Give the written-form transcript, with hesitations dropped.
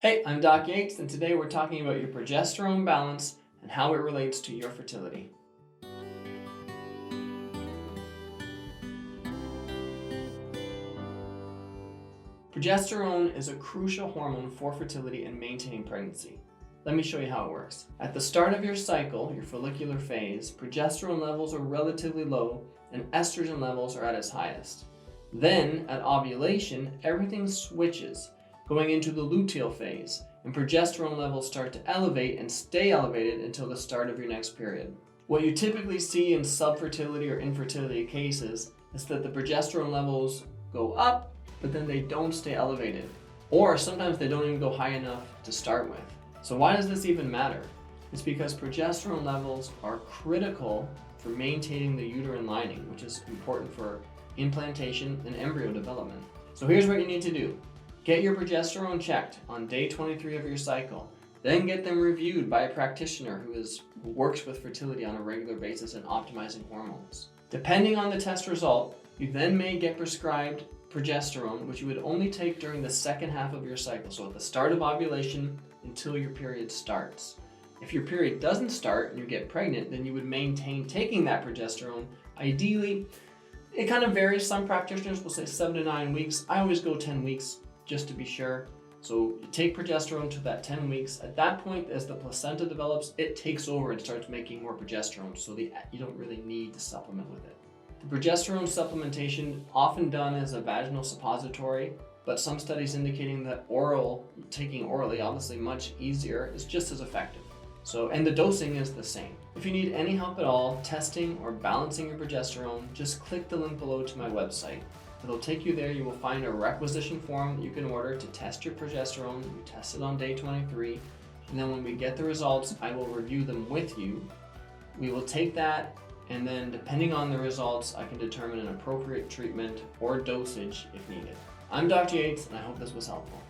Hey, I'm Doc Yates, and today we're talking about your progesterone balance and how it relates to your fertility. Progesterone is a crucial hormone for fertility and maintaining pregnancy. Let me show you how it works. At the start of your cycle, your follicular phase, progesterone levels are relatively low and estrogen levels are at its highest. Then, at ovulation, everything switches, going into the luteal phase, and progesterone levels start to elevate and stay elevated until the start of your next period. What you typically see in subfertility or infertility cases is that the progesterone levels go up, but then they don't stay elevated. Or sometimes they don't even go high enough to start with. So why does this even matter? It's because progesterone levels are critical for maintaining the uterine lining, which is important for implantation and embryo development. So here's what you need to do. Get your progesterone checked on day 23 of your cycle. Then get them reviewed by a practitioner who works with fertility on a regular basis and optimizing hormones. Depending on the test result, you then may get prescribed progesterone, which you would only take during the second half of your cycle, so at the start of ovulation until your period starts. If your period doesn't start and you get pregnant, then you would maintain taking that progesterone. Ideally, it kind of varies. Some practitioners will say 7 to 9 weeks. I always go 10 weeks just to be sure. So you take progesterone to that 10 weeks. At that point, as the placenta develops, it takes over and starts making more progesterone, so you don't really need to supplement with it. The progesterone supplementation, often done as a vaginal suppository, but some studies indicating that taking orally, obviously much easier, is just as effective. And the dosing is the same. If you need any help at all testing or balancing your progesterone, just click the link below to my website. It'll take you there. You will find a requisition form that you can order to test your progesterone. You test it on day 23, and then when we get the results, I will review them with you. We will take that, and then depending on the results, I can determine an appropriate treatment or dosage if needed. I'm Dr. Yates, and I hope this was helpful.